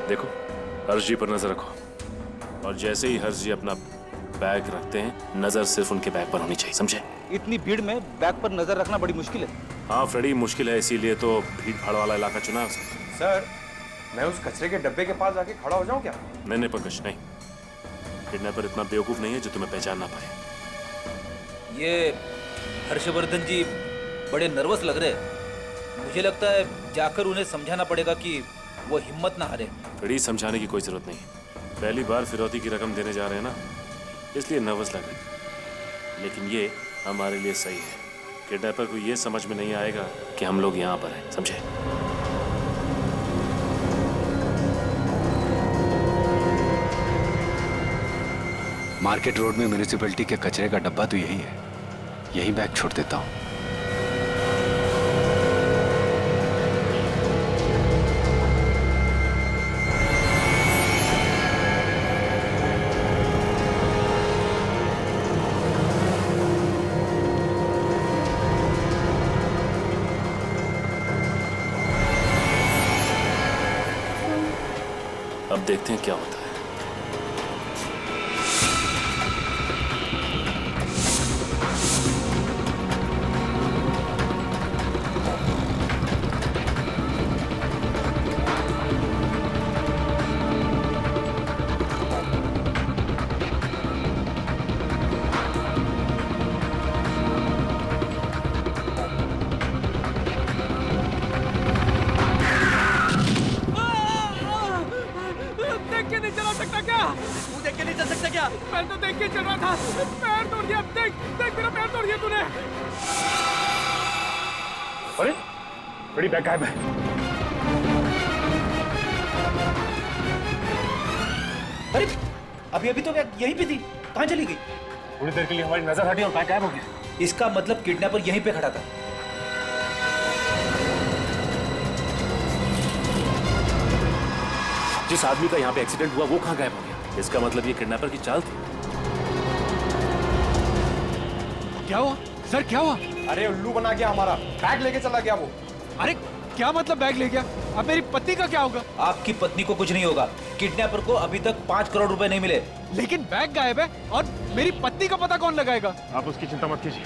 देखो, हर्ष जी पर नजर रखो और जैसे ही हर्ष जी अपना बैग रखते हैं, नजर सिर्फ उनके बैग पर होनी चाहिए, समझे? इतनी भीड़ में बैग पर नजर रखना बड़ी मुश्किल है। हाँ फ्रेडी, मुश्किल है, इसीलिए तो भीड़ भाड़ वाला इलाका चुना है उसने। सर, मैं उस कचरे के डब्बे के पास जाके खड़ा हो जाऊं क्या? नहीं पंकज, नहीं। किडनैपर इतना बेवकूफ नहीं है जो तुम्हें पहचान ना पाए। ये हर्षवर्धन जी बड़े नर्वस लग रहे हैं। मुझे लगता है जाकर उन्हें समझाना पड़ेगा कि वो हिम्मत ना हारे। फ्रेडी, समझाने की कोई जरूरत नहीं। पहली बार फिरौती की रकम देने जा रहे हैं ना, इसलिए नर्वस लग रहे हैं। लेकिन ये हमारे लिए सही है। किडनैपर को ये समझ में नहीं आएगा कि हम लोग यहाँ पर हैं, समझे? मार्केट रोड में म्यूनिसिपैलिटी के कचरे का डब्बा तो यही है, यही बैग छोड़ देता हूँ। अब देखते हैं क्या होता है। मैं तो देख के चल रहा था, पैर तोड़ दिया। देख देख, मेरा पैर तोड़ दिया तूने। अरे बड़ी बैग गायब है। अरे अभी अभी तो यहीं पे थी, कहाँ चली गई? थोड़ी देर के लिए हमारी नजर हटी और बैग गायब हो गया। इसका मतलब किडनैपर यहीं पे खड़ा था। जिस आदमी का यहाँ पे एक्सीडेंट हुआ वो कहाँ गायब हो गया? इसका मतलब ये किडनैपर की चाल थी। क्या हुआ सर, क्या हुआ? अरे उल्लू बना गया हमारा, बैग लेके चला गया वो। अरे क्या मतलब बैग ले गया? अब मेरी पत्नी का क्या होगा? आपकी पत्नी को कुछ नहीं होगा। किडनैपर को अभी तक 5 करोड़ रुपए नहीं मिले। लेकिन बैग गायब है और मेरी पत्नी का पता कौन लगाएगा? आप उसकी चिंता मत कीजिए,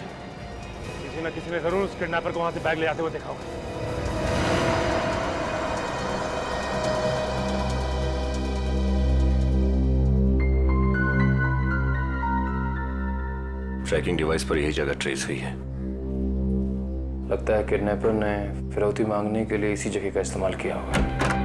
किसी न किसी ने जरूर उस किडनैपर को वहां से बैग ले आते हुए देखा होगा। ट्रैकिंग डिवाइस पर यही जगह ट्रेस हुई है। लगता है किडनैपर ने फिरौती मांगने के लिए इसी जगह का इस्तेमाल किया होगा।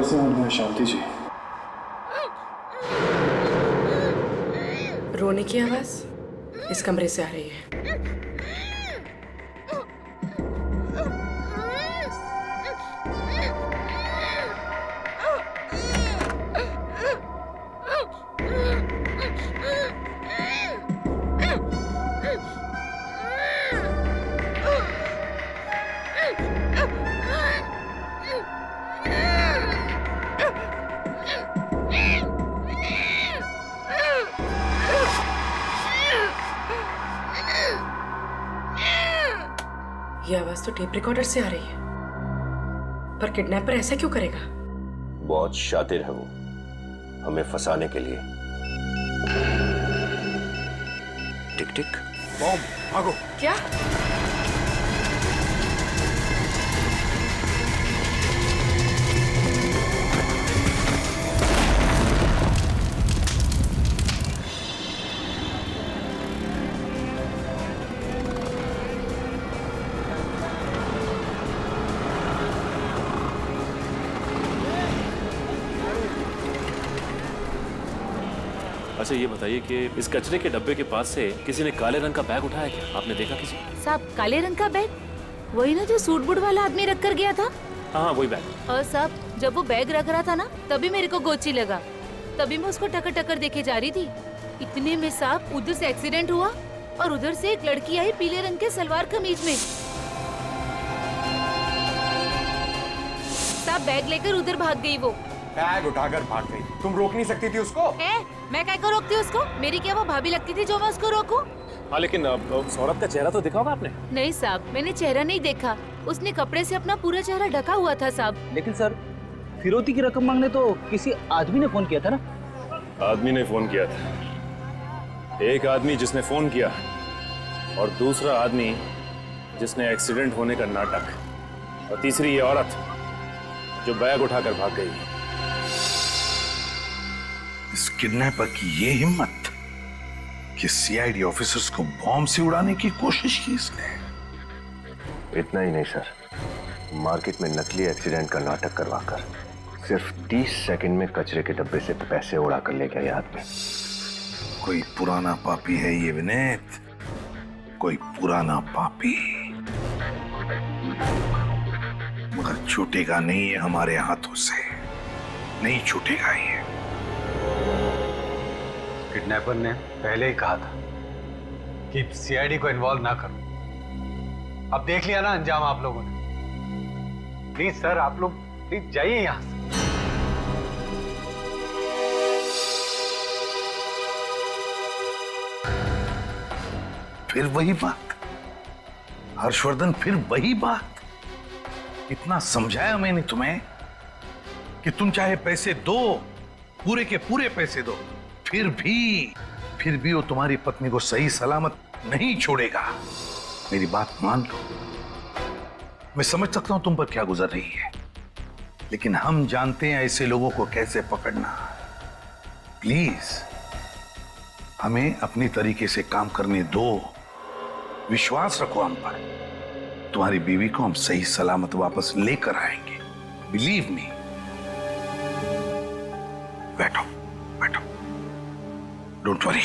से मुझे शांति जी। रोने की आवाज इस कमरे से आ रही है। ये आवाज तो टेप रिकॉर्डर से आ रही है, पर किडनैपर ऐसा क्यों करेगा? बहुत शातिर है वो, हमें फंसाने के लिए। टिक टिक बॉम्ब, भागो। क्या? अच्छा ये बताइए कि इस कचरे के डब्बे के पास से किसी ने काले रंग का बैग उठाया क्या? आपने देखा किसी? साहब, काले रंग का बैग? वही ना जो सूट बूट वाला आदमी रख कर गया था। हाँ वही बैग। और साहब जब वो बैग रख रहा था ना तभी मेरे को गोची लगा, तभी मैं उसको टकर टकर देखे जा रही थी। इतने में साहब उधर से एक्सीडेंट हुआ और उधर से एक लड़की आई पीले रंग के सलवार कमीज में। साहब बैग लेकर उधर भाग गई वो। बैग उठाकर भाग गई, तुम रोक नहीं सकती थी उसको? मैं क्या को रोकती उसको? मेरी क्या वो भाभी लगती थी जो मैं उसको रोकूं? हाँ लेकिन सौरभ का चेहरा तो देखा होगा आपने? नहीं साहब मैंने चेहरा नहीं देखा, उसने कपड़े से अपना पूरा चेहरा ढका हुआ था साहब। लेकिन सर फिरौती की रकम मांगने तो किसी आदमी ने फोन किया था ना? आदमी ने फोन किया था। एक आदमी जिसने फोन किया और दूसरा आदमी जिसने एक्सीडेंट होने का नाटक, और तीसरी ये औरत जो बैग उठाकर भाग गई। इस किडनैपर की ये हिम्मत कि सीआईडी ऑफिसर्स को बॉम्ब से उड़ाने की कोशिश की इसने। इतना ही नहीं सर, मार्केट में नकली एक्सीडेंट का नाटक करवाकर सिर्फ 30 सेकंड में कचरे के डब्बे से पैसे उड़ा कर ले गया ये आदमी। कोई पुराना पापी है ये विनीत, कोई पुराना पापी, मगर छूटेगा नहीं ये हमारे हाथों से, नहीं छूटेगा ये। किडनैपर ने पहले ही कहा था कि सीआईडी को इन्वॉल्व ना करो। अब देख लिया ना अंजाम आप लोगों ने। प्लीज सर आप लोग प्लीज जाइए यहां से। फिर वही बात हर्षवर्धन, फिर वही बात। इतना समझाया मैंने तुम्हें कि तुम चाहे पैसे दो, पूरे के पूरे पैसे दो, फिर भी वो तुम्हारी पत्नी को सही सलामत नहीं छोड़ेगा। मेरी बात मान लो। मैं समझ सकता हूं तुम पर क्या गुजर रही है, लेकिन हम जानते हैं ऐसे लोगों को कैसे पकड़ना। प्लीज हमें अपनी तरीके से काम करने दो, विश्वास रखो हम पर। तुम्हारी बीवी को हम सही सलामत वापस लेकर आएंगे, बिलीव मी। बैठो बैठो, डोंट वरी।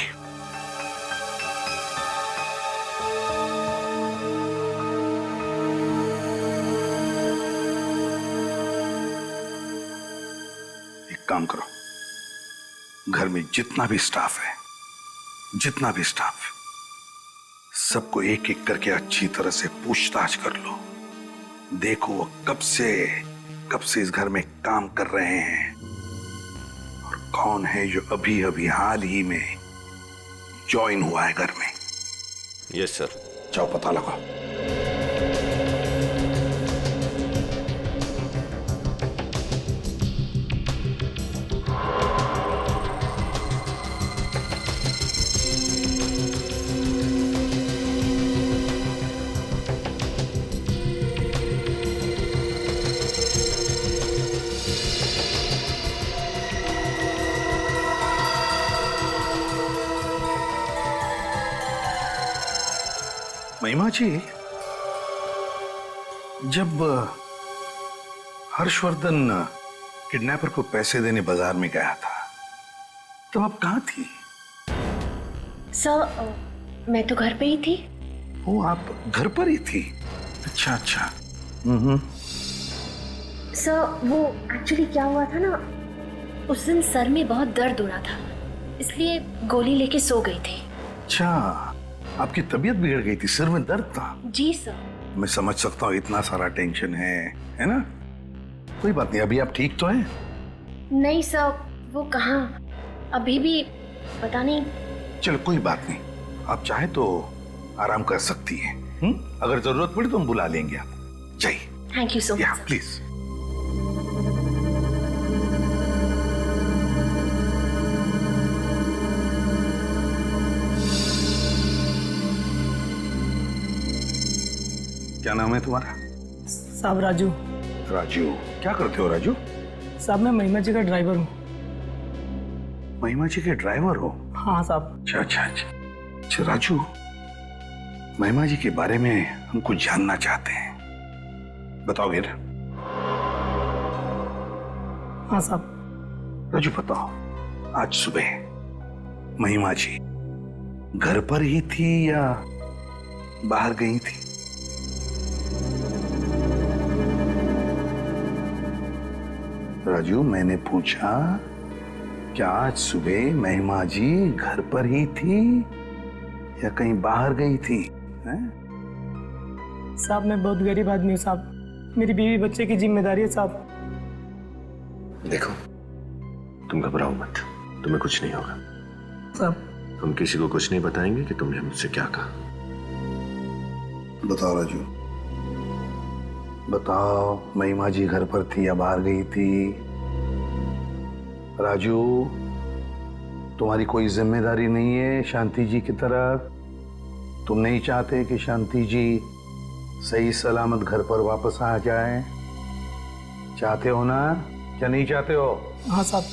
एक काम करो, घर में जितना भी स्टाफ है, सबको एक एक करके अच्छी तरह से पूछताछ कर लो। देखो वो कब से इस घर में काम कर रहे हैं और कौन है जो अभी अभी हाल ही में ज्वाइन हुआ है घर में। Yes sir. जाओ पता लगाओ। महिमा जी, जब हर्षवर्धन किडनैपर को पैसे देने बाजार में गया था तब आप कहाँ थी? सर मैं तो घर पे ही थी। वो आप घर पर ही थी? अच्छा। सर वो एक्चुअली क्या हुआ था ना, उस दिन सर में बहुत दर्द हो रहा था, इसलिए गोली लेके सो गई थी। अच्छा, आपकी तबीयत बिगड़ गई थी, सिर में दर्द था? जी सर। मैं समझ सकता हूँ, इतना सारा टेंशन है ना? कोई बात नहीं, अभी आप ठीक तो हैं? नहीं सर, वो कहाँ, अभी भी पता नहीं। चलो कोई बात नहीं, आप चाहे तो आराम कर सकती हैं। अगर जरूरत पड़ी तो हम बुला लेंगे आप। जाइए। Thank you so much. Please. क्या नाम है तुम्हारा? साहब राजू। राजू, क्या करते हो राजू? साहब मैं महिमा जी का ड्राइवर हूँ। महिमा जी के ड्राइवर हो? हाँ साहब। अच्छा राजू, महिमा जी के बारे में हम कुछ जानना चाहते हैं, बताओगे ना? हाँ साहब। राजू बताओ, आज सुबह महिमा जी घर पर ही थी या बाहर गई थी? राजू, मैंने पूछा क्या आज सुबह महिमा जी घर पर ही थी या कहीं बाहर गई थी? साहब मैं बहुत गरीब आदमी हूँ साहब, मेरी बीवी बच्चे की जिम्मेदारी है साहब। देखो, तुम घबराओ मत, तुम्हें कुछ नहीं होगा साहब। हम किसी को कुछ नहीं बताएंगे कि तुमने मुझसे क्या कहा। बताओ राजू, बताओ, महिमा जी घर पर थी या बाहर गई थी? राजू, तुम्हारी कोई जिम्मेदारी नहीं है शांति जी की तरफ? तुम नहीं चाहते कि शांति जी सही सलामत घर पर वापस आ जाए? चाहते हो ना, क्या नहीं चाहते हो? हाँ साहब।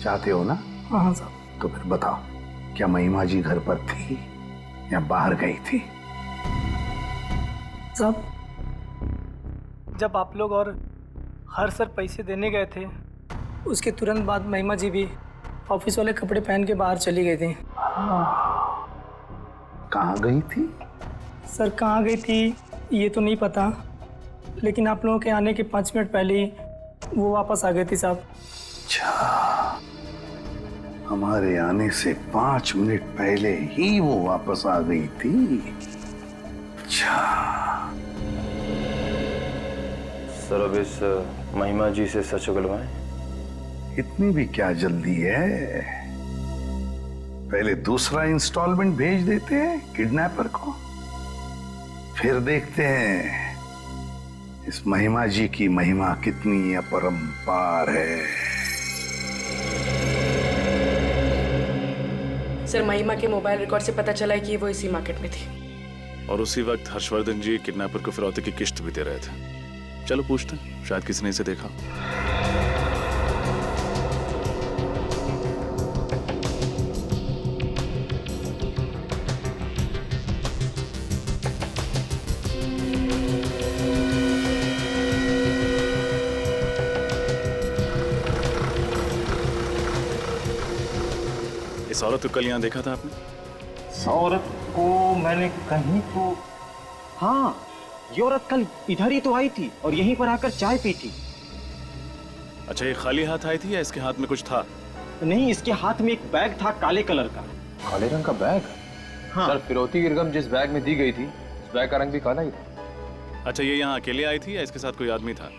चाहते हो ना? हाँ साहब। तो फिर बताओ, क्या महिमा जी घर पर थी या बाहर गई थी? साहब, जब आप लोग और हर सर पैसे देने गए थे, उसके तुरंत बाद महिमा जी भी ऑफिस वाले कपड़े पहन के बाहर चली गई थी। कहाँ गई थी? सर कहाँ गई थी ये तो नहीं पता, लेकिन आप लोगों के आने के 5 मिनट पहले ही वो वापस आ गई थी साहब। अच्छा, हमारे आने से 5 मिनट पहले ही वो वापस आ गई थी। अच्छा सर, अब इस महिमा जी से सच उगलवाएं। इतनी भी क्या जल्दी है? पहले दूसरा इंस्टॉलमेंट भेज देते हैं किडनैपर को, फिर देखते हैं इस महिमा जी की महिमा कितनी अपरंपार है। सर, महिमा के मोबाइल रिकॉर्ड से पता चला है कि वो इसी मार्केट में थी। और उसी वक्त हर्षवर्धन जी किडनैपर को फिरौती की किस्त भी दे रहे थे। चलो पूछते हैं, शायद किसी ने इसे देखा। इस औरत को कल यहाँ देखा था आपने? इस औरत को मैंने कहीं तो, हाँ, ये औरत कल इधर ही तो आई थी और यहीं पर आकर चाय पी थी। अच्छा, ये खाली हाथ आई थी या इसके हाथ में कुछ था? नहीं, इसके हाथ में एक बैग था काले कलर का। काले रंग का बैग? हाँ। सर, फिरौती की रकम जिस बैग में दी गई थी, उस बैग का रंग भी काला ही था। अच्छा, ये यहाँ अकेले आई थी या इसके साथ कोई आदमी था?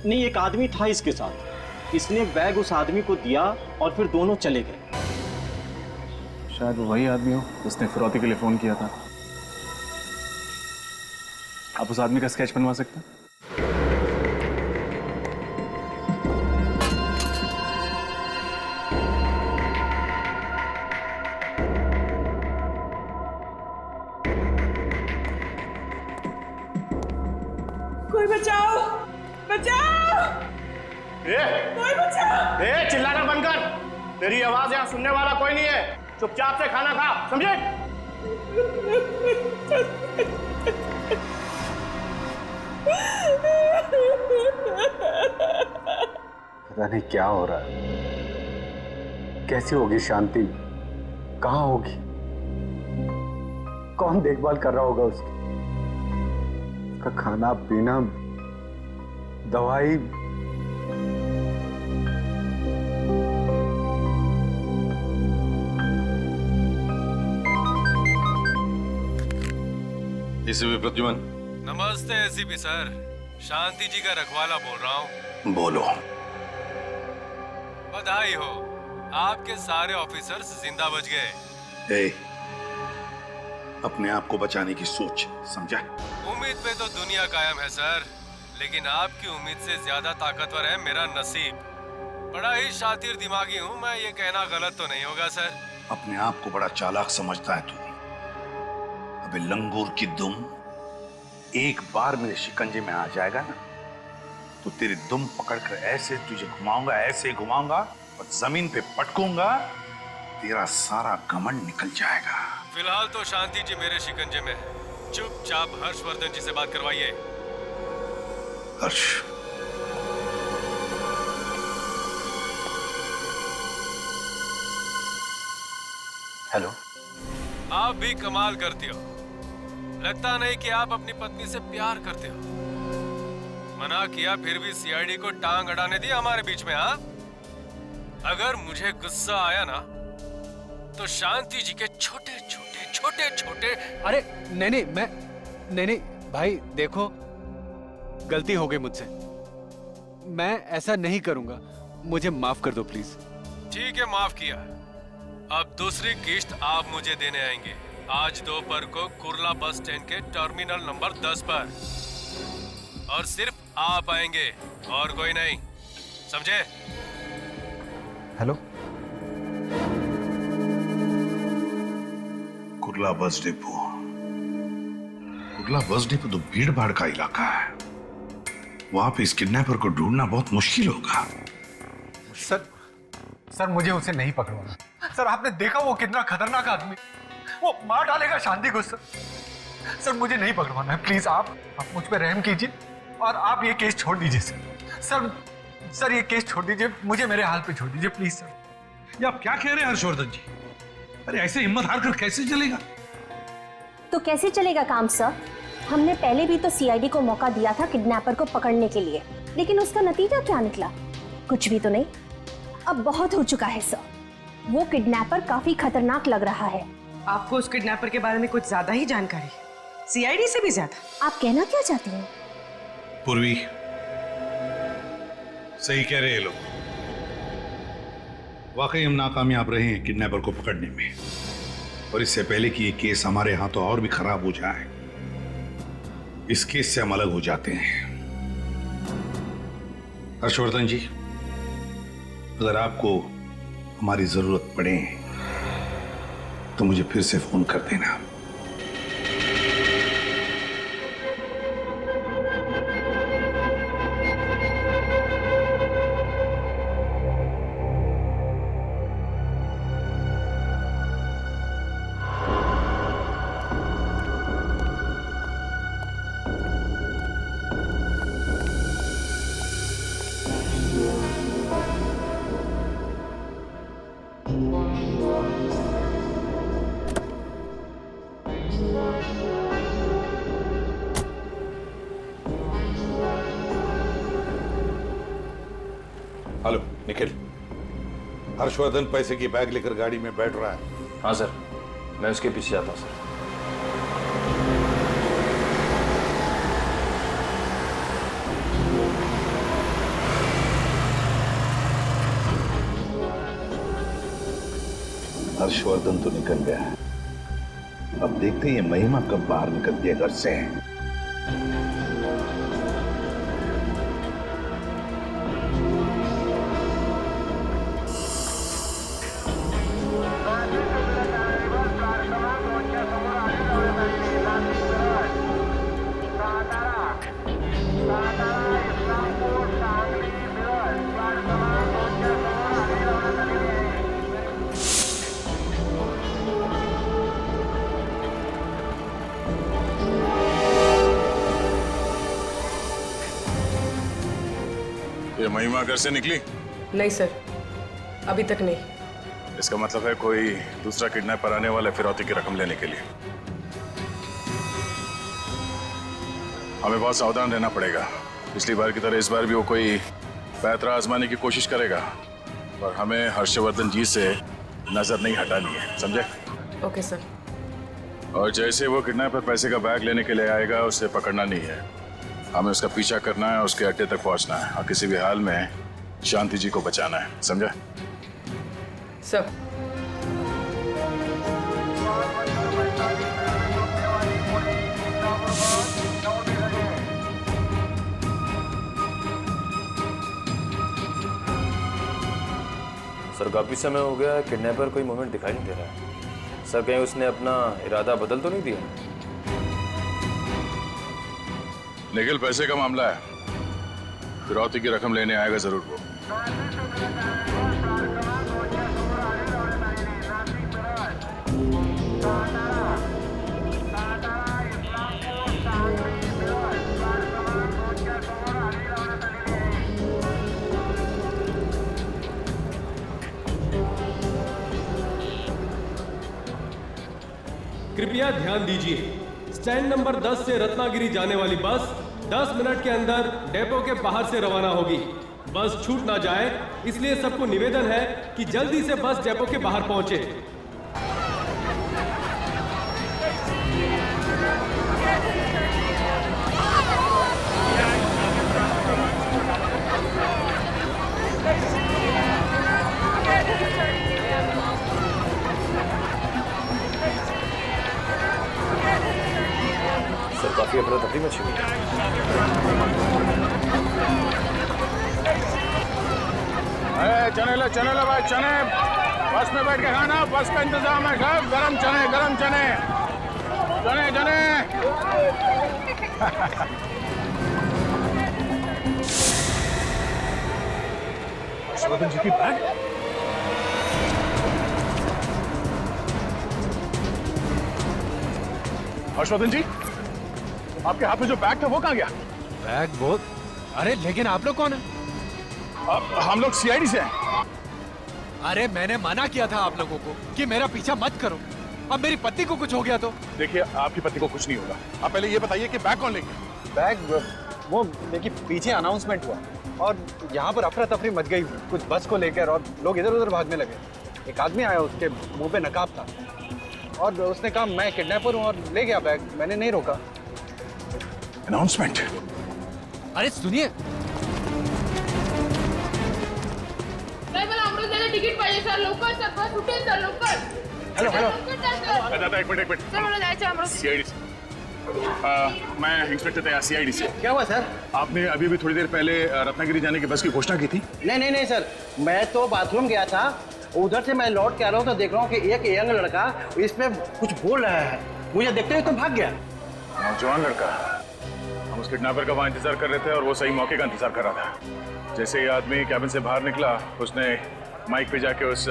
नहीं, एक आदमी था इसके साथ। इसने बैग उस आदमी को दिया और फिर दोनों चले गए। शायद वो वही आदमी हो जिसने फिरौती के लिए फोन किया था। आप उस आदमी का स्केच बनवा सकते हैं? कोई बचाओ, बचाओ, कोई बचाओ। चिल्लाना बंद कर, तेरी आवाज यहाँ सुनने वाला कोई नहीं है। चुपचाप से खाना खा, समझे? पता नहीं क्या हो रहा है, कैसी होगी शांति, कहाँ होगी, कौन देखभाल कर रहा होगा उसकी, उसका खाना पीना, दवाई। एसीपी प्रद्युमन। नमस्ते एसीपी सर, शांति जी का रखवाला बोल रहा हूँ। बोलो। बधाई हो, आपके सारे ऑफिसर्स जिंदा बच गए। अपने आप को बचाने की सोच, समझा? उम्मीद पे तो दुनिया कायम है सर, लेकिन आपकी उम्मीद से ज्यादा ताकतवर है मेरा नसीब। बड़ा ही शातिर दिमागी हूँ मैं, ये कहना गलत तो नहीं होगा सर? अपने आप को बड़ा चालाक समझता है तू। अबे लंगूर की दुम, एक बार मेरे शिकंजे में आ जाएगा ना, तो तेरी दुम पकड़कर ऐसे तुझे घुमाऊंगा, ऐसे घुमाऊंगा और जमीन पे पटकूंगा, तेरा सारा घमंड निकल जाएगा। फिलहाल तो शांति जी मेरे शिकंजे में है, चुपचाप हर्षवर्धन जी से बात करवाइए। हर्ष, हेलो। आप भी कमाल करती हो, लगता नहीं कि आप अपनी पत्नी से प्यार करते हो। मना किया फिर भी सीआईडी को टांग अड़ाने दी हमारे बीच में। हाँ, अगर मुझे गुस्सा आया ना तो शांति जी के छोटे छोटे। अरे नहीं भाई देखो, गलती हो गई मुझसे, मैं ऐसा नहीं करूंगा, मुझे माफ कर दो प्लीज। ठीक है, माफ किया। अब दूसरी किस्त आप मुझे देने आएंगे आज दोपहर को कुर्ला बस स्टैंड के टर्मिनल नंबर 10 पर, और सिर्फ आप आएंगे और कोई नहीं, समझे? हेलो, कुर्ला बस डिपो तो भीड़ भाड़ का इलाका है, वहां पे इस किडनैपर को ढूंढना बहुत मुश्किल होगा। सर मुझे उसे नहीं पकड़वाना। सर आपने देखा वो कितना खतरनाक आदमी, वो मार डालेगा शांति को। सर मुझे नहीं पकड़वाना है, प्लीज आप मुझ पे रहम कीजिए और आप ये केस छोड़ दीजिए सर ये केस छोड़ दीजिए, मुझे मेरे हाल पे छोड़ दीजिए प्लीज सर। ये आप क्या कह रहे हैं हर्षवर्धन जी? अरे ऐसे हिम्मत हार कर कैसे चलेगा? तो कैसे चलेगा काम सर? हमने पहले भी तो सीआईडी को मौका दिया था किडनैपर को पकड़ने के लिए, लेकिन उसका नतीजा क्या निकला? कुछ भी तो नहीं। अब बहुत हो चुका है सर, वो किडनैपर काफी खतरनाक लग रहा है। आपको उस किडनैपर के बारे में कुछ ज्यादा ही जानकारी है, सीआईडी से भी ज्यादा। आप कहना क्या चाहती हैं? पूर्वी, सही कह रहे हैं लोग, वाकई हम नाकामयाब रहे हैं किडनैपर को पकड़ने में, और इससे पहले कि ये केस हमारे हाथों और भी खराब हो जाए, इस केस से हम अलग हो जाते हैं। हर्षवर्धन जी, अगर आपको हमारी जरूरत पड़े तो मुझे फिर से फोन कर देना। हेलो निखिल, हर्षवर्धन पैसे की बैग लेकर गाड़ी में बैठ रहा है। हाँ सर, मैं उसके पीछे आता हूँ सर। हर्षवर्धन तो निकल गया, अब देखते हैं ये महिमा कब बाहर निकलती है घर से। ये महिमा घर से निकली? नहीं सर, अभी तक नहीं। इसका मतलब है कोई दूसरा किडनैपर आने वाला है फिरौती की रकम लेने के लिए। हमें बहुत सावधान रहना पड़ेगा। पिछली बार की तरह इस बार भी वो कोई पैतरा आजमाने की कोशिश करेगा, और हमें हर्षवर्धन जी से नजर नहीं हटानी है, समझे? Okay sir. और जैसे वो किडनैपर पैसे का बैग लेने के लिए आएगा, उसे पकड़ना नहीं है, हमें उसका पीछा करना है, उसके अड्डे तक पहुंचना है, और किसी भी हाल में शांति जी को बचाना है, समझा? सर। सर काफी समय हो गया, किडनैपर कोई मूवमेंट दिखाई नहीं दे रहा है। सर कहीं उसने अपना इरादा बदल तो नहीं दिया? निखिल, पैसे का मामला है, फिरौती की रकम लेने आएगा जरूर वो। कृपया ध्यान दीजिए, स्टैंड नंबर 10 से रत्नागिरी जाने वाली बस 10 मिनट के अंदर डेपो के बाहर से रवाना होगी। बस छूट ना जाए, इसलिए सबको निवेदन है कि जल्दी से बस डेपो के बाहर पहुंचे। सर काफी अफरा तफरी मची हुई है। चने लो भाई, चने बस में बैठ के खाना, बस का इंतजाम है सब। गरम चने, गरम चने, चने चने। हर्षवर्धन जी की बैग। हर्षवर्धन जी, आपके हाथ में जो बैग था वो कहाँ गया? बैग वो? अरे लेकिन आप लोग कौन है? हम लोग सीआईडी से हैं। अरे मैंने मना किया था आप लोगों को कि मेरा पीछा मत करो। अब मेरी पत्नी को कुछ हो गया तो? देखिए, आपकी पत्नी को कुछ नहीं होगा। आप पहले ये बताइए कि बैग कौन ले गया? बैग वो देखिए पीछे अनाउंसमेंट हुआ और यहाँ पर अफरा तफरी मच गई कुछ बस को लेकर और लोग इधर उधर भागने लगे। एक आदमी आया, उसके मुंह पे नकाब था और उसने कहा मैं किडनैपर हूँ और ले गया बैग। मैंने नहीं रोका। अनाउंसमेंट? अरे सुनिए, तिकीट पाहिजे सर, लवकर सर, बस उठेल सर, लवकर. हेलो हेलो, दादा एक मिनट सर, मला जायचं अमृत. सीआईडी से। मैं इंस्पेक्टर तैयार सीआईडी से। क्या हुआ सर? आपने अभी भी थोड़ी देर पहले रत्नागिरी जाने की बस की घोषणा की थी। नहीं सर, मैं तो बाथरूम गया था, उधर से मैं लौट के आ रहा हूँ तो देख रहा हूँ कि एक यंग लड़का इस पे कुछ बोल रहा है। मुझे देखते हुए तो भाग गया। नौजवान लड़का? हम उस किडनैपर का वहाँ इंतजार कर रहे थे और वो सही मौके का इंतजार कर रहा था। जैसे ही आदमी कैबिन से बाहर निकला, उसने माइक पे जाके उस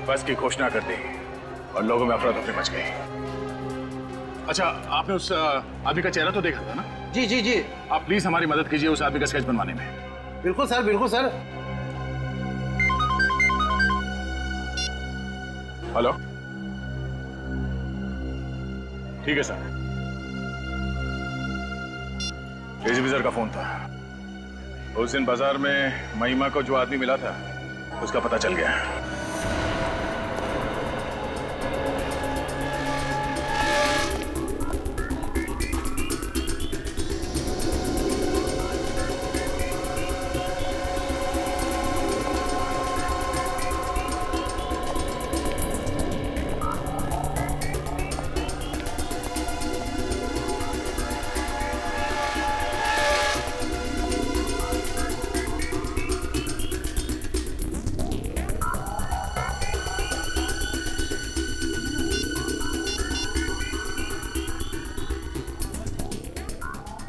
बस की घोषणा कर दी और लोगों में अफरा तफरी मच गई। अच्छा, आपने उस आदमी का चेहरा तो देखा था ना? जी। आप प्लीज हमारी मदद कीजिए उस आदमी का स्केच बनवाने में। बिल्कुल सर, बिल्कुल सर। हेलो, ठीक है सर। एसीपी सर का फोन था। उस दिन बाजार में महिमा को जो आदमी मिला था उसका पता चल गया।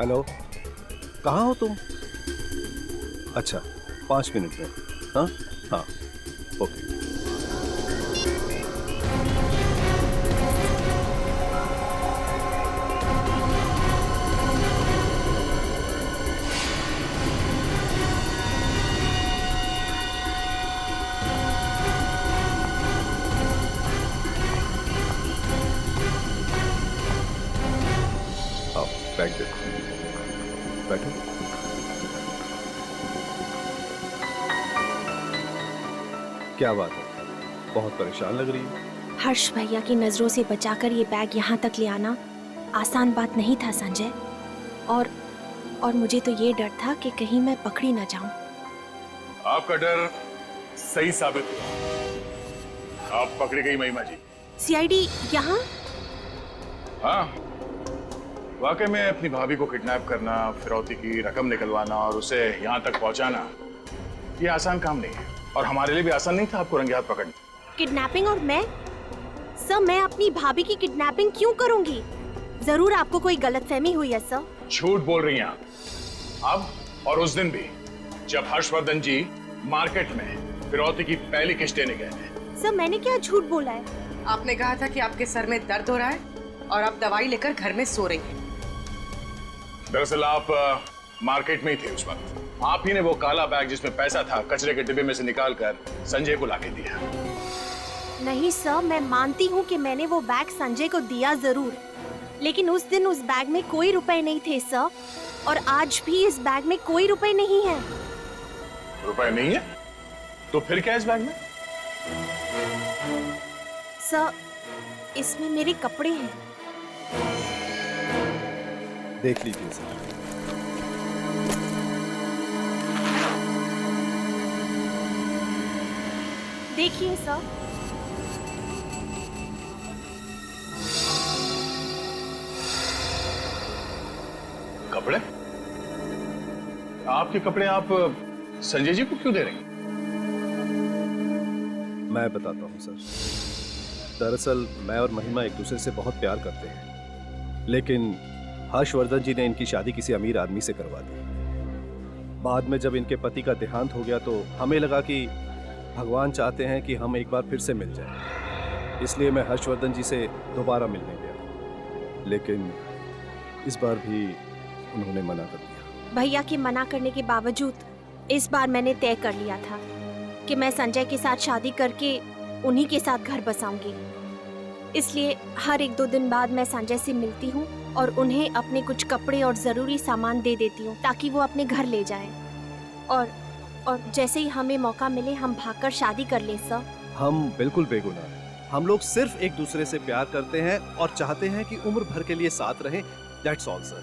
हेलो, कहाँ हो तुम? अच्छा, 5 मिनट में। हाँ हाँ, ओके। आओ, बैग देखो। बैठो। क्या बात है, बहुत परेशान लग रही है। हर्ष भैया की नजरों से बचाकर ये बैग यहाँ तक ले आना आसान बात नहीं था संजय। और मुझे तो ये डर था कि कहीं मैं पकड़ी ना जाऊं। आपका डर सही साबित हुआ। आप पकड़ी गई महिमा जी। सीआईडी यहाँ? हाँ, वाकई में अपनी भाभी को किडनैप करना, फिरौती की रकम निकलवाना और उसे यहाँ तक पहुँचाना, ये आसान काम नहीं है और हमारे लिए भी आसान नहीं था आपको रंगे हाथ पकड़ना। किडनैपिंग? और मैं सर, मैं अपनी भाभी की किडनैपिंग क्यों करूंगी? जरूर आपको कोई गलतफहमी हुई है सर। झूठ बोल रही हैं आप। अब और उस दिन भी जब हर्षवर्धन जी मार्केट में फिरौती की पहली किस्त देने गए थे। सर, मैंने क्या झूठ बोला है? आपने कहा था कि आपके सर में दर्द हो रहा है और आप दवाई लेकर घर में सो रही हैं। दरअसल आप मार्केट में ही थे उस वक्त। आप ही ने वो काला बैग जिसमें पैसा था कचरे के डिब्बे में से निकालकर संजय को लाके दिया। नहीं सर, मैं मानती हूँ कि मैंने वो बैग संजय को दिया जरूर, लेकिन उस दिन उस बैग में कोई रुपए नहीं थे सर। और आज भी इस बैग में कोई रुपए नहीं है। रुपए नहीं है? तो फिर क्या है इस बैग में? सर, इसमें मेरे कपड़े हैं। देख लीजिए सर। देखिए सर। कपड़े? आपके कपड़े आप संजय जी को क्यों दे रही हैं? मैं बताता हूँ सर। दरअसल मैं और महिमा एक दूसरे से बहुत प्यार करते हैं, लेकिन हर्षवर्धन जी ने इनकी शादी किसी अमीर आदमी से करवा दी। बाद में जब इनके पति का देहांत हो गया तो हमें लगा कि भगवान चाहते हैं कि हम एक बार फिर से मिल जाएं। इसलिए मैं हर्षवर्धन जी से दोबारा मिलने गया, लेकिन इस बार भी उन्होंने मना कर दिया। भैया के मना करने के बावजूद इस बार मैंने तय कर लिया था कि मैं संजय के साथ शादी करके उन्हीं के साथ घर बसाऊंगी। इसलिए हर 1-2 दिन बाद मैं संजय से मिलती हूँ और उन्हें अपने कुछ कपड़े और जरूरी सामान दे देती हूँ ताकि वो अपने घर ले जाएं। और जैसे ही हमें मौका मिले हम भागकर शादी कर लें सर। हम बिल्कुल बेगुनाह हैं। हम लोग सिर्फ एक दूसरे से प्यार करते हैं और चाहते हैं कि उम्र भर के लिए साथ रहें। That's all sir.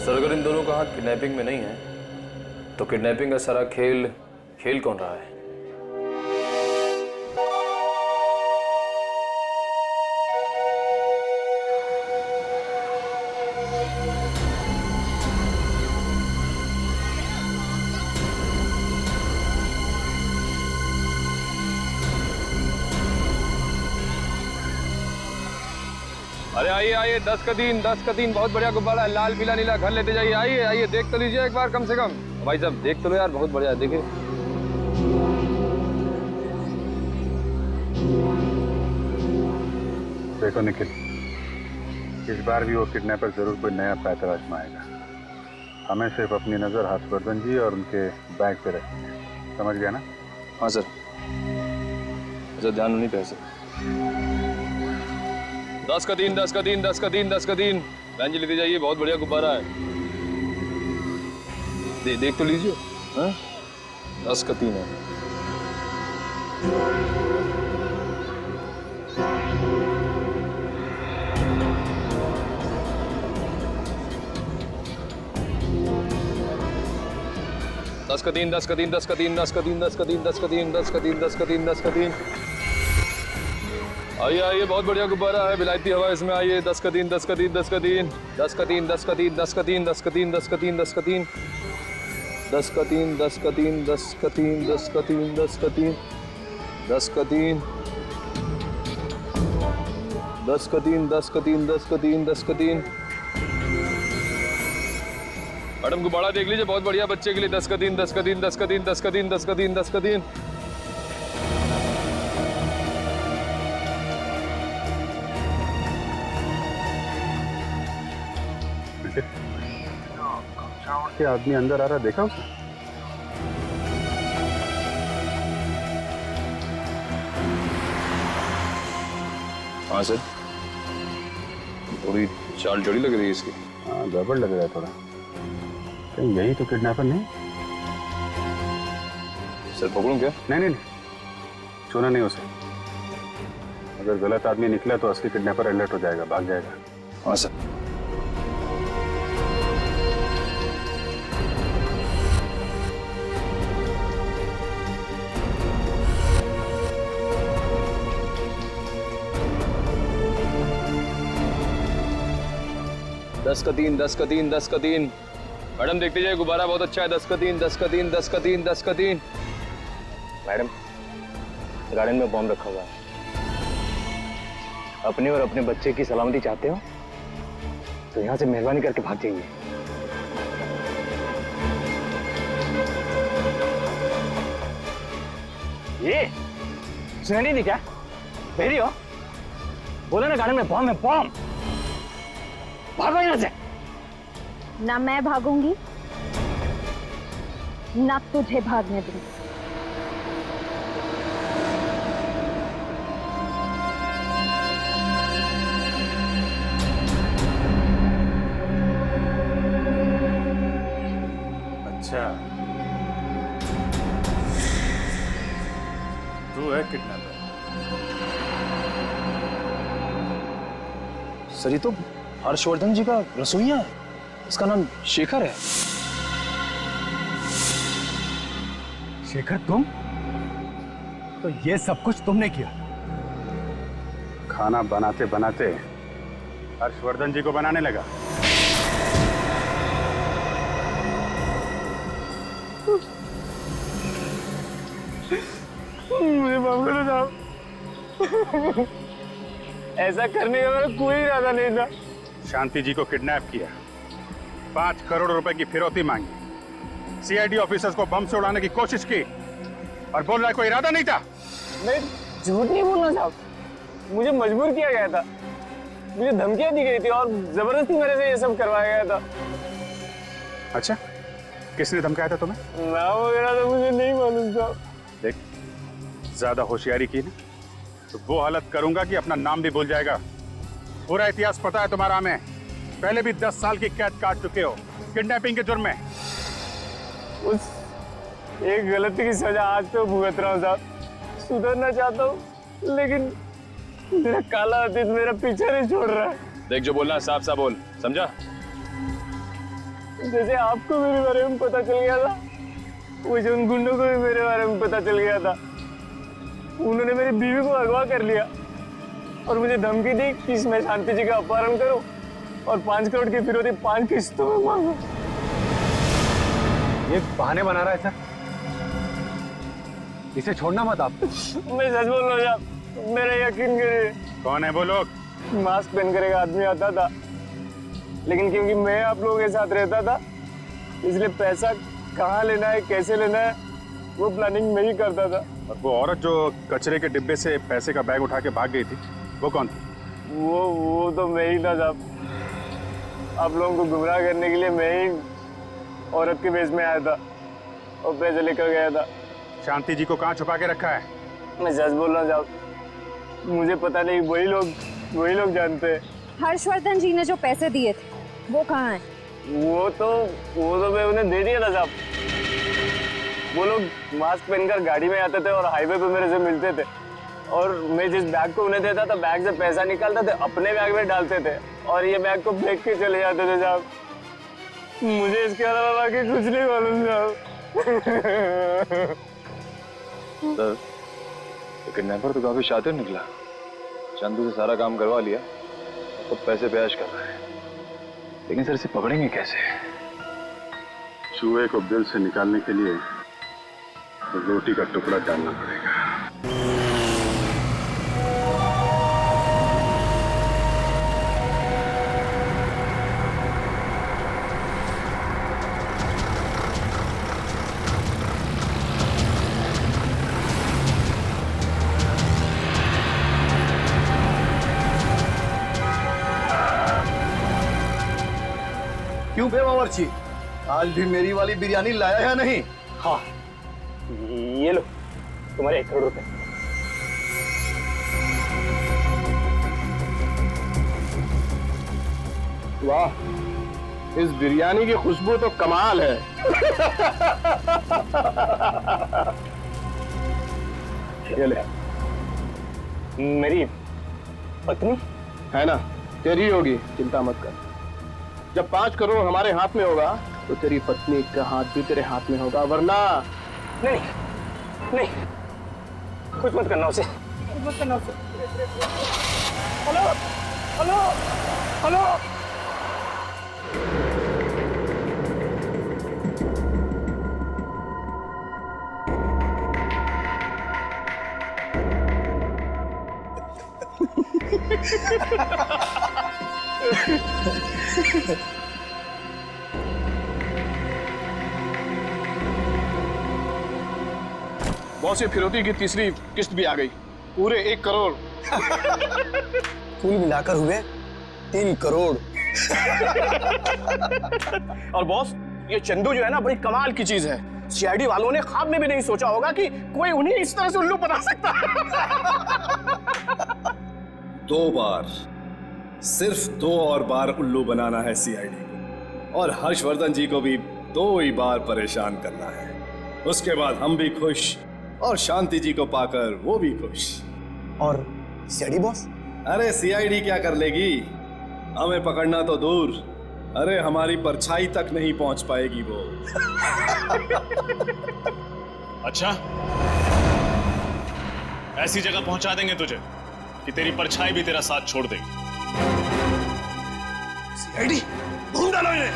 सर, अगर इन दोनों का हाथ किडनैपिंग में नहीं है तो किडनैपिंग का सारा खेल कौन रहा है? अरे आइए आइए, 10 का दिन बहुत बढ़िया गुब्बारा है, लाल पीला नीला, घर लेते जाइए। आइए आइए, देख तो लीजिए एक बार कम से कम। भाई साहब देख तो लो यार, बहुत बढ़िया है, देखिए। देखो निखिल, इस बार भी वो किडनैपर जरूर कोई नया पैतरा आजमाएगा। हमें सिर्फ अपनी नजर हर्षवर्धन जी और उनके बैग पे रखनी है, समझ गया ना? हाँ सर। अच्छा, ध्यान नहीं पे सर। 10 का दिन बहन जी लेते जाइए, बहुत बढ़िया गुब्बारा है। देख तो लीजिए। हाँ, 10 का 3 है। दस का दिन। आइए आइए, बहुत बढ़िया गुब्बारा है, विलायती हवा इसमें। आइए, 10 का दिन। मैडम गुब्बारा देख लीजिए, बहुत बढ़िया बच्चे के लिए। 10 का दिन। के आदमी अंदर आ रहा, देखा उसने? हाँ सर, थोड़ी चाल चौड़ी लग रही है इसकी। हाँ, गड़बड़ लग रहा है थोड़ा। कहीं यही तो किडनैपर नहीं? सर पकड़ूं क्या? नहीं, छूना नहीं उसे। अगर गलत आदमी निकला तो असली किडनैपर अलर्ट हो जाएगा, भाग जाएगा। हाँ सर। दस का दिन। मैडम देखते जाइए, गुब्बारा बहुत अच्छा है। 10 का दिन। मैडम, गार्डन में बॉम्ब रखा हुआ है। अपने और अपने बच्चे की सलामती चाहते हो तो यहाँ से मेहरबानी करके भाग जाइए। ये सुनाई नहीं क्या? बहरी हो? बोला ना गार्डन में बॉम्ब है, बॉम्ब। भागो यहाँ से। ना मैं भागूंगी ना तुझे भागने दूंगी। अच्छा, तू है किडनैपर? सर ये तो हर्षवर्धन जी का रसोइया है, इसका नाम शेखर है। शेखर तुम? तो ये सब कुछ तुमने किया? खाना बनाते बनाते हर्षवर्धन जी को बनाने लगा। मुझे माफ करो साहब, ऐसा करने का मेरा कोई इरादा नहीं था। शांति जी को किडनैप किया, 5 करोड़ रुपए की फिरौती मांगी, सीआईडी ऑफिसर्स को बम से उड़ाने की कोशिश की और बोल रहा है कोई इरादा नहीं था। नहीं, झूठ नहीं बोलना साहब, मुझे मजबूर किया गया था, मुझे धमकियां दी गई थी और जबरदस्ती मेरे से ये सब करवाया गया था। अच्छा, किसने धमकाया था तुम्हें? नाम वगैरह तो मुझे नहीं मालूम साहब। देख, ज्यादा होशियारी की ना तो वो हालत करूंगा कि अपना नाम भी भूल जाएगा। पूरा इतिहास पता है तुम्हारा हमें, पहले भी 10 साल की कैद काट चुके हो किडनैपिंग के जुर्म में। उस एक गलती की सजा आज तो भुगत रहा हूँ साहब, सुधरना चाहता हूँ लेकिन मेरा काला अतीत मेरा पीछा नहीं छोड़ रहा है। देख, जो बोलना है साफ साफ बोल, समझा? जैसे आपको मेरे बारे में पता चल गया था, वैसे उन गुंडों को भी मेरे बारे में पता चल गया था। उन्होंने मेरी बीवी को अगवा कर लिया और मुझे धमकी दी कि मैं शांति जी का अपहरण करूं और 5 करोड़ की फिरौती 5 किस्तों में मांगू। ये बहाने बना रहा है सर, इसे छोड़ना मत आप। मैं सच बोल रहा हूँ, मेरा यकीन करिए। कौन है वो लोग? मास्क पहनकर एक आदमी आता था, लेकिन क्योंकि मैं आप लोगों के साथ रहता था इसलिए पैसा कहाँ लेना है कैसे लेना है वो प्लानिंग मैं ही करता था। और वो औरत जो कचरे के डिब्बे से पैसे का बैग उठा के भाग गई थी, वो कौन थी? वो तो मैं ही था साहब। आप लोगों को गुमराह करने के लिए मैं ही औरत के वेश में आया था और पैसे लेकर गया था। शांति जी को कहाँ छुपा के रखा है? मैं सच बोल रहा हूँ साहब, मुझे पता नहीं, वही लोग जानते हैं। हर्षवर्धन जी ने जो पैसे दिए थे वो कहाँ हैं? वो तो मैं उन्हें दे दिया था साहब। वो लोग मास्क पहनकर गाड़ी में आते थे और हाईवे पे मेरे से मिलते थे और मैं जिस बैग को उन्हें देता था बैग से पैसा निकालते थे, अपने बैग में डालते थे और ये बैग को फेंक के चले जाते थे साहब। मुझे इसके अलावा बाकी कुछ नहीं मालूम साहब। सर, तो किडनैपर तो काफी शातिर निकला, चंदू से सारा काम करवा लिया तो पैसे पे ऐश कर रहा है, लेकिन सर इसे पकड़ेंगे कैसे? चूहे को बिल से निकालने के लिए तो रोटी का टुकड़ा डालना पड़ेगा। क्यों बे बावर्ची, आज भी मेरी वाली बिरयानी लाया या नहीं? हाँ, ये लो तुम्हारे 1 करोड़ रुपए। वाह, इस बिरयानी की खुशबू तो कमाल है। ये ले। मेरी पत्नी है ना, तेरी होगी, चिंता मत कर। जब 5 करोड़ हमारे हाथ में होगा तो तेरी पत्नी का हाथ भी तेरे हाथ में होगा, वरना नहीं, कुछ मत करना उसे, कुछ मत करना उसे। हेलो हेलो हेलो, बॉस, ये फिरौती की तीसरी किस्त भी आ गई, पूरे 1 करोड़। कुल मिलाकर हुए 3 करोड़। और बॉस, ये चंदू जो है ना, बड़ी कमाल की चीज है। सीआईडी वालों ने ख्वाब में भी नहीं सोचा होगा कि कोई उन्हें इस तरह से उल्लू बना सकता है। 2 बार, सिर्फ 2 और बार उल्लू बनाना है सीआईडी को, और हर्षवर्धन जी को भी 2 ही बार परेशान करना है, उसके बाद हम भी खुश और शांति जी को पाकर वो भी खुश। और सीआईडी बॉस? अरे सीआईडी क्या कर लेगी, हमें पकड़ना तो दूर, अरे हमारी परछाई तक नहीं पहुंच पाएगी वो। अच्छा, ऐसी जगह पहुंचा देंगे तुझे कि तेरी परछाई भी तेरा साथ छोड़ देगी। सीआईडी ढूंढ डालो इन्हें।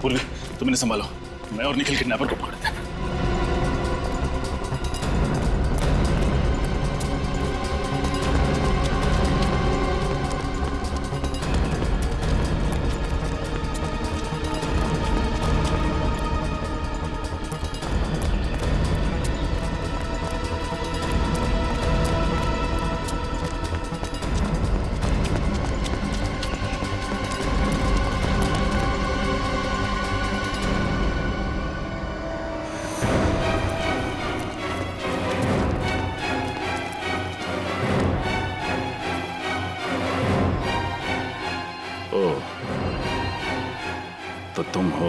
पूर्वी, तुम इन्हें संभालो, मैं और निखिल किडनैपर को पकड़ते हैं। तो तुम हो।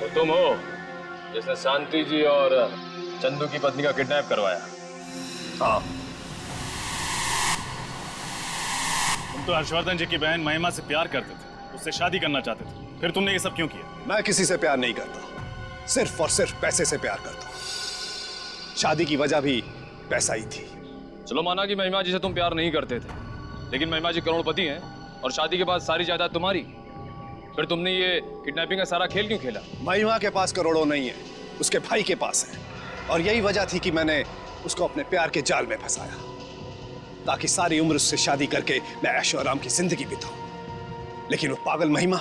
तो तुम हो जिसने शांति जी और चंदू की पत्नी का किडनैप करवाया? हाँ। तुम तो हर्षवर्धन जी की बहन महिमा से प्यार करते थे, उससे शादी करना चाहते थे, फिर तुमने ये सब क्यों किया? मैं किसी से प्यार नहीं करता, सिर्फ और सिर्फ पैसे से प्यार करता हूं। शादी की वजह भी पैसा ही थी। चलो माना कि महिमा जी से तुम प्यार नहीं करते थे, लेकिन महिमा जी करोड़पति हैं और शादी के बाद सारी जायदाद तुम्हारी, फिर तुमने ये किडनैपिंग का सारा खेल क्यों खेला? महिमा के पास करोड़ों नहीं है, उसके भाई के पास है, और यही वजह थी कि मैंने उसको अपने प्यार के जाल में फंसाया, ताकि सारी उम्र उससे शादी करके मैं ऐशो आराम की जिंदगी बिताऊं। लेकिन वो पागल महिमा,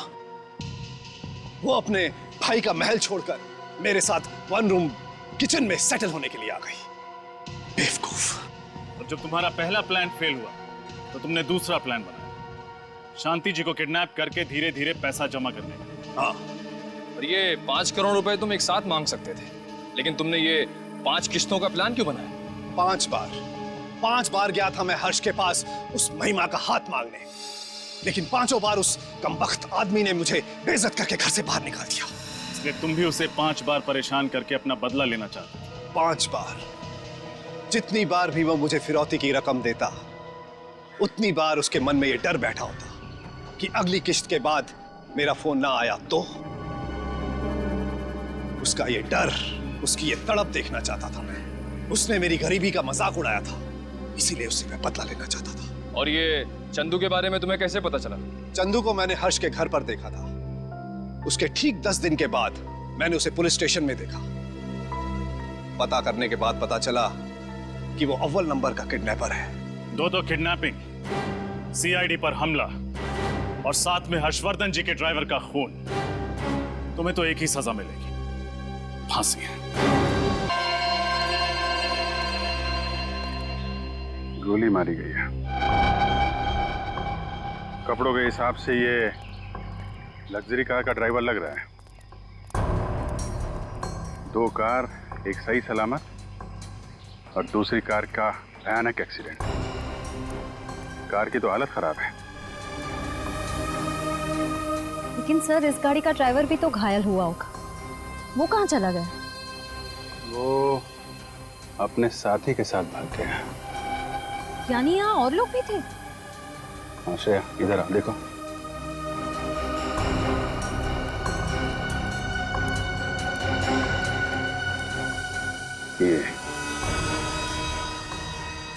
वो अपने भाई का महल छोड़कर मेरे साथ 1 रूम किचन में सेटल होने के लिए आ गई। बेवकूफ। और जब तुम्हारा पहला प्लान फेल हुआ तो तुमने दूसरा प्लान बनाया, शांति जी को किडनैप करके धीरे धीरे पैसा जमा करने का। हाँ। और ये 5 करोड़ रुपए तुम एक साथ मांग सकते थे, लेकिन तुमने ये 5 किस्तों का प्लान क्यों बनाया? 5 बार गया था मैं हर्ष के पास उस महिमा का हाथ मांगने, लेकिन 5 बार उस कमबख्त आदमी ने मुझे बेइज्जत करके घर से बाहर निकाल दिया। इसलिए तुम भी उसे 5 बार परेशान करके अपना बदला लेना चाहते थे। 5 बार। जितनी बार भी वो मुझे फिरौती की रकम देता, उतनी बार उसके मन में ये डर बैठा होता कि अगली किश्त के बाद मेरा फोन ना आया तो। उसका ये डर, उसकी ये तड़प देखना चाहता था मैं। उसने मेरी गरीबी का मजाक उड़ाया था, इसीलिए उससे मैं बदला लेना चाहता था। और ये चंदू के बारे में तुम्हें कैसे पता चला? चंदू को मैंने हर्ष के घर पर देखा था। उसके ठीक 10 दिन के बाद मैंने उसे पुलिस स्टेशन में देखा। पता करने के बाद पता चला कि वो अव्वल नंबर का किडनैपर है। 2 किडनैपिंग, सीआईडी पर हमला और साथ में हर्षवर्धन जी के ड्राइवर का खून। तुम्हें तो एक ही सजा मिलेगी, फांसी। गोली मारी गई है। कपड़ों के हिसाब से ये लग्जरी कार का ड्राइवर लग रहा है। 2 कार एक सही सलामत और दूसरी कार का भयानक एक्सीडेंट। कार की तो हालत खराब है। लेकिन सर, इस गाड़ी का ड्राइवर भी तो घायल हुआ होगा, वो कहाँ चला गया? वो अपने साथी के साथ भाग गया। यानी यहाँ और लोग भी थे? हाँ श्रेया, इधर आ, देखो। ये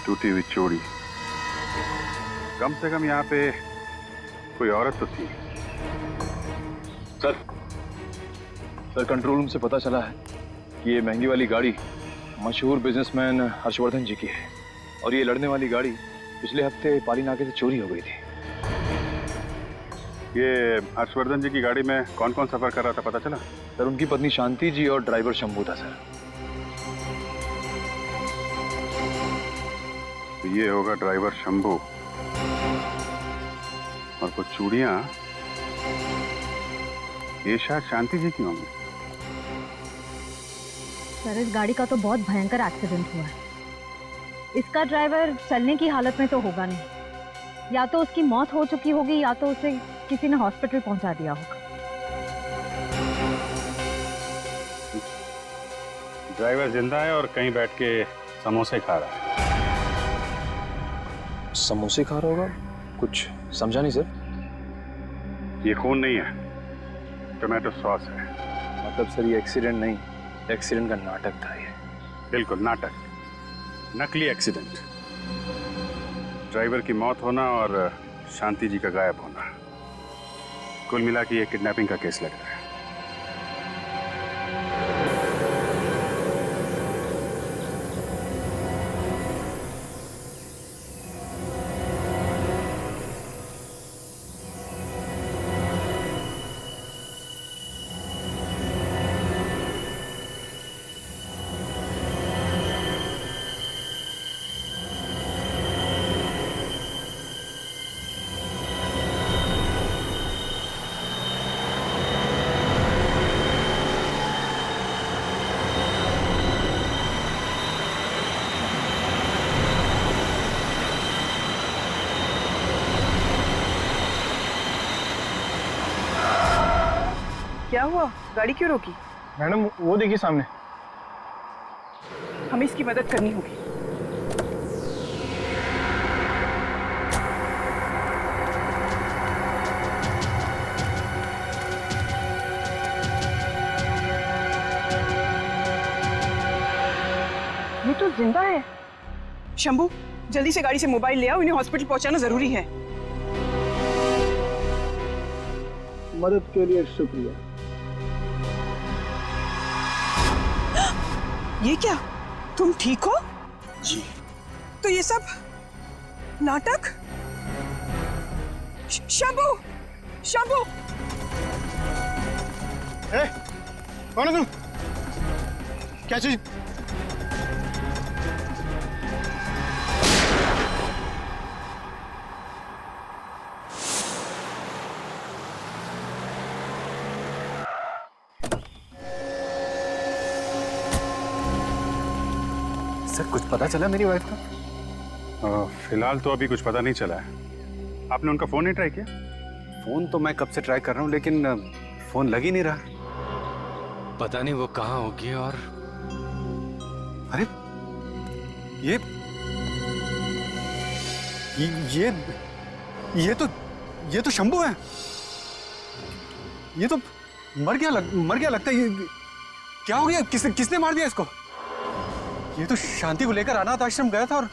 टूटी हुई चोरी, कम से कम यहाँ पे कोई औरत तो थी। सर कंट्रोल रूम से पता चला है कि ये महंगी वाली गाड़ी मशहूर बिजनेसमैन हर्षवर्धन जी की है और ये लड़ने वाली गाड़ी पिछले हफ्ते पाली नाके से चोरी हो गई थी। ये हर्षवर्धन जी की गाड़ी में कौन कौन सफर कर रहा था, पता चला? सर उनकी पत्नी शांति जी और ड्राइवर शंभू था सर। तो ये होगा ड्राइवर शंभू और कुछ चूड़ियां ये शायद शांति जी की होंगी। सर इस गाड़ी का तो बहुत भयंकर एक्सीडेंट हुआ है। इसका ड्राइवर चलने की हालत में तो होगा नहीं, या तो उसकी मौत हो चुकी होगी या तो उसे किसी ने हॉस्पिटल पहुंचा दिया होगा। ड्राइवर जिंदा है और कहीं बैठ के समोसे खा रहा है। समोसे खा रहा होगा? कुछ समझा नहीं सर। ये खून नहीं है, टोमेटो सॉस है। मतलब सर ये एक्सीडेंट नहीं, एक्सीडेंट का नाटक था ये। बिल्कुल नाटक, नकली एक्सीडेंट। ड्राइवर की मौत होना और शांति जी का गायब होना, कुल मिला के ये किडनैपिंग का केस लग रहा है। क्या हुआ? गाड़ी क्यों रोकी? मैडम वो देखिए सामने। हमें इसकी मदद करनी होगी। ये तो जिंदा है। शंभू जल्दी से गाड़ी से मोबाइल ले आओ, इन्हें हॉस्पिटल पहुंचाना जरूरी है। मदद के लिए शुक्रिया। ये क्या? तुम ठीक हो? जी। तो ये सब नाटक? शंभू! शंभू! कौन है तुम? क्या चीज? सर कुछ पता चला मेरी वाइफ का? फिलहाल तो अभी कुछ पता नहीं चला है। आपने उनका फोन नहीं ट्राई किया? फोन तो मैं कब से ट्राई कर रहा हूँ लेकिन फोन लग ही नहीं रहा। पता नहीं वो कहाँ होगी। और अरे ये तो शंभू है। ये तो मर गया लगता है। ये क्या हो गया? किसने मार दिया इसको? ये तो शांति को लेकर अनाथ आश्रम गया था और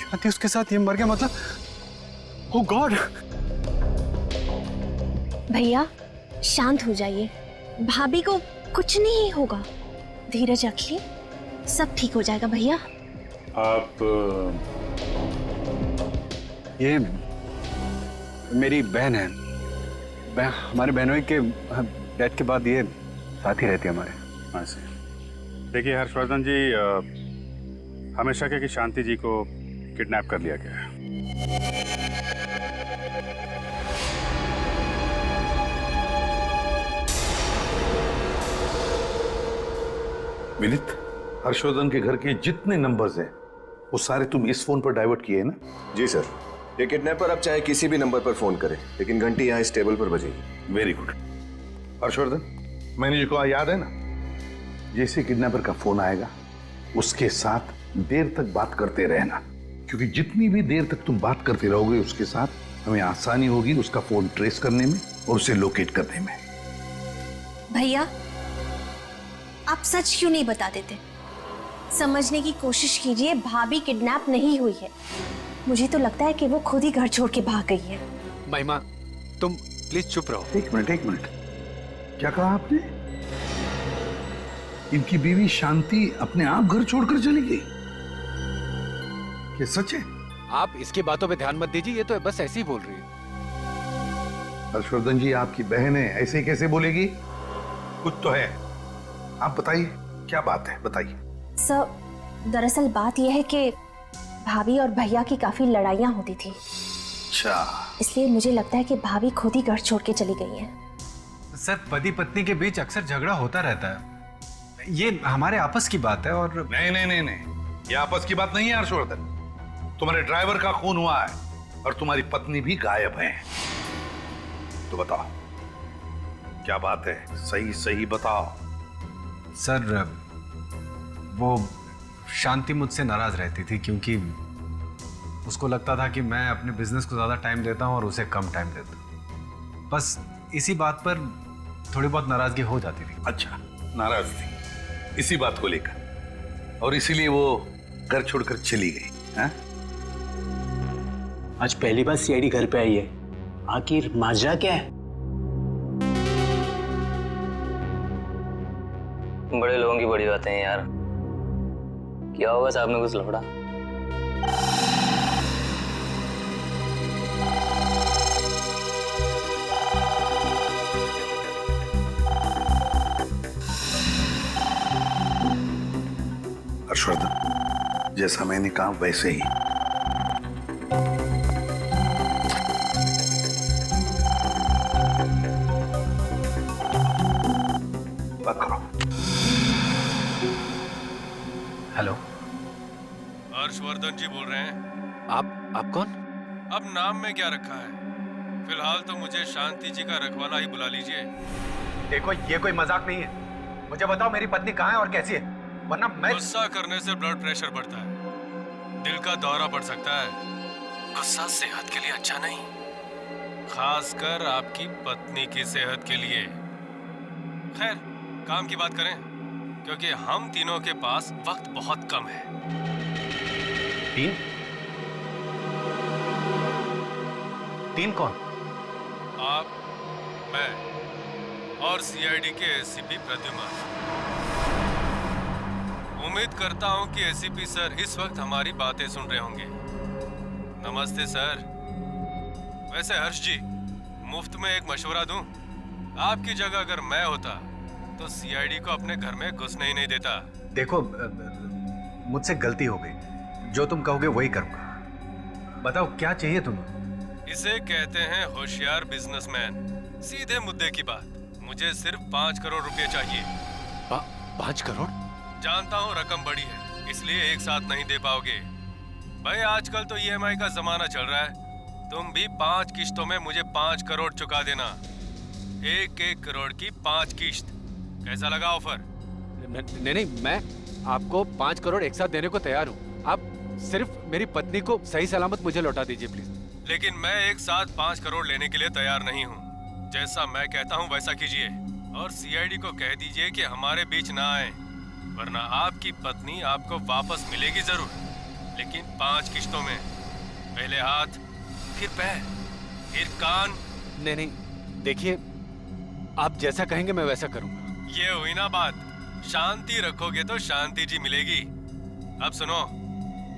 शांति उसके साथ ये मर गया। मतलब ओह गॉड। भैया शांत हो जाइए, भाभी को कुछ नहीं होगा, धीरज रखिए, सब ठीक हो जाएगा भैया। आप ये मेरी बहन है। हमारे बहनोई के डेथ के बाद ये साथ ही रहती है हमारे। ऐसे देखिए हर्षवर्धन जी, हमें शक है कि शांति जी को किडनैप कर लिया गया है। विनीत, हर्षवर्धन के घर के जितने नंबर्स हैं वो सारे तुम इस फोन पर डाइवर्ट किए हैं ना? जी सर। ये किडनैपर अब चाहे किसी भी नंबर पर फोन करे, लेकिन घंटी यहाँ इस टेबल पर बजेगी। Very good. हर्षवर्धन, मैनेजर को याद है ना, जैसे किडनैपर का फोन आएगा उसके साथ देर तक बात करते रहना, क्योंकि जितनी भी देर तक तुम बात करते रहोगे उसके साथ हमें आसानी होगी उसका फोन ट्रेस करने में और उसे लोकेट करने में। भैया आप सच क्यों नहीं बता देते? समझने की कोशिश कीजिए, भाभी किडनैप नहीं हुई है। मुझे तो लगता है कि वो खुद ही घर छोड़ के भाग गई है। महिमा, तुम प्लीज चुप रहो। एक मिनट, क्या कहा आपने? इनकी बीवी शांति अपने आप घर छोड़कर चली गई? क्या सच है? आप इसकी बातों पे ध्यान मत दीजिए, ये तो बस ऐसे ही बोल रही है। हर्षवर्धन जी, आपकी बहन है, ऐसे कैसे बोलेगी? कुछ तो है। आप बताइए, क्या बात है, बताइए। सर, दरअसल बात यह है कि भाभी और भैया की काफी लड़ाइयाँ होती थी। अच्छा। इसलिए मुझे लगता है कि भाभी खुद ही घर छोड़ के चली गई हैं। सर, पति पत्नी के बीच अक्सर झगड़ा होता रहता है, ये हमारे आपस की बात है। और नहीं, ये आपस की बात नहीं है हर्षवर्धन। तुम्हारे ड्राइवर का खून हुआ है और तुम्हारी पत्नी भी गायब है। तो बताओ, क्या बात है? सही बताओ। सर, वो शांति मुझसे नाराज रहती थी क्योंकि उसको लगता था कि मैं अपने बिजनेस को ज्यादा टाइम देता हूं और उसे कम टाइम देता हूं। बस इसी बात पर थोड़ी बहुत नाराजगी हो जाती थी। अच्छा, नाराज थी इसी बात को लेकर, और इसीलिए वो घर छोड़कर चली गई है? आज पहली बार सीआईडी घर पे आई है, आखिर माजरा क्या है? बड़े लोगों की बड़ी बातें हैं यार। क्या होगा साहब में कुछ लफड़ा? हर्षवर्धन, जैसा मैंने कहा वैसे ही। बात करो। हेलो, हर्षवर्धन जी बोल रहे हैं। आप कौन? अब नाम में क्या रखा है? फिलहाल तो मुझे शांति जी का रखवाला ही बुला लीजिए। देखो, ये कोई मजाक नहीं है। मुझे बताओ मेरी पत्नी कहाँ है और कैसी है, वरना मैं। गुस्सा करने से ब्लड प्रेशर बढ़ता है, दिल का दौरा पड़ सकता है। गुस्सा सेहत के लिए अच्छा नहीं, खासकर आपकी पत्नी की सेहत के लिए। खैर, काम की बात करें, क्योंकि हम तीनों के पास वक्त बहुत कम है। तीन कौन? आप, मैं और सीआईडी के एसीपी प्रद्युमन। उम्मीद करता हूं कि एसीपी सर इस वक्त हमारी बातें सुन रहे होंगे। नमस्ते सर। वैसे हर्ष जी, मुफ्त में एक मशवरा दूं? आपकी जगह अगर मैं होता तो सीआईडी को अपने घर में घुसने ही नहीं देता। देखो, मुझसे गलती हो गई, जो तुम कहोगे वही करूंगा। बताओ क्या चाहिए तुम्हें? इसे कहते हैं होशियार बिजनेसमैन। सीधे मुद्दे की बात, मुझे सिर्फ 5 करोड़ रुपए चाहिए। 5 करोड़? जानता हूँ रकम बड़ी है, इसलिए एक साथ नहीं दे पाओगे। भाई आजकल तो ईएमआई का जमाना चल रहा है। तुम भी 5 किश्तों में मुझे 5 करोड़ चुका देना। 1-1 करोड़ की 5 किश्त। कैसा लगा ऑफर? नहीं, मैं आपको 5 करोड़ एक साथ देने को तैयार हूँ। आप सिर्फ मेरी पत्नी को सही सलामत मुझे लौटा दीजिए प्लीज। लेकिन मैं एक साथ 5 करोड़ लेने के लिए तैयार नहीं हूँ। जैसा मैं कहता हूँ वैसा कीजिए, और सीआईडी को कह दीजिए कि हमारे बीच ना आए, वरना आपकी पत्नी आपको वापस मिलेगी जरूर, लेकिन 5 किश्तों में। पहले हाथ, फिर पैर, फिर कान। नहीं, देखिए, आप जैसा कहेंगे मैं वैसा करूंगा। ये हुई ना बात। शांति रखोगे तो शांति जी मिलेगी। अब सुनो,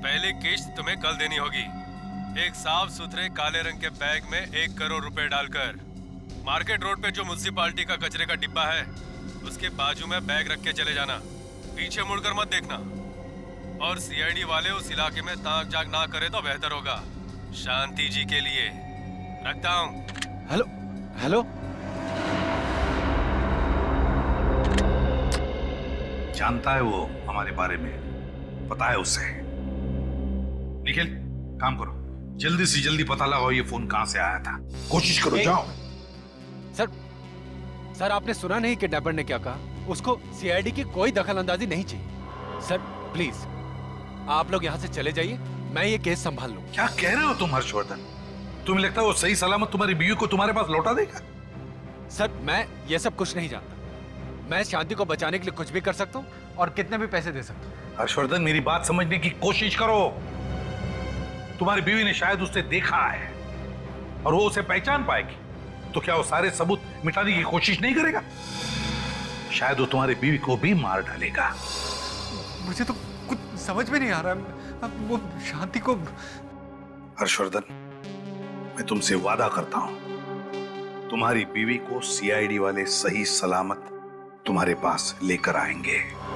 पहली किश्त तुम्हें कल देनी होगी। एक साफ सुथरे काले रंग के बैग में 1 करोड़ रुपए डालकर मार्केट रोड पे जो म्युनिसिपालिटी का कचरे का डिब्बा है, उसके बाजू में बैग रख के चले जाना। पीछे मुड़कर मत देखना, और सीआईडी वाले उस इलाके में ताक झाक ना करे तो बेहतर होगा, शांति जी के लिए। रखता हूँ। हेलो। जानता है वो हमारे बारे में, पता है उसे। निखिल, काम करो, जल्दी से जल्दी पता लगाओ ये फोन कहां से आया था। कोशिश करो, जाओ। सर, आपने सुना नहीं किडनैपर ने क्या कहा? उसको सीआईडी की कोई दखलंदाजी नहीं चाहिए। सर प्लीज, आप लोग यहाँ से चले जाइए, मैं ये केस संभाल लूं। क्या कह रहे हो तुम हर्षवर्धन? तुम्हें लगता है वो सही सलामत तुम्हारी बीवी को तुम्हारे पास लौटा देगा? सर, मैं ये सब कुछ नहीं जानता। मैं शांति को बचाने के लिए कुछ भी कर सकता हूँ और कितने भी पैसे दे सकता हूँ। हर्षवर्धन, मेरी बात समझने की कोशिश करो। तुम्हारी बीवी ने शायद उसे देखा है और वो उसे पहचान पाएगी। तो क्या वो सारे सबूत मिटाने की कोशिश नहीं करेगा? शायद वो तुम्हारी बीवी को भी मार डालेगा। मुझे तो कुछ समझ में नहीं आ रहा। अब वो शांति को। हर्षवर्धन, मैं तुमसे वादा करता हूं, तुम्हारी बीवी को सीआईडी वाले सही सलामत तुम्हारे पास लेकर आएंगे।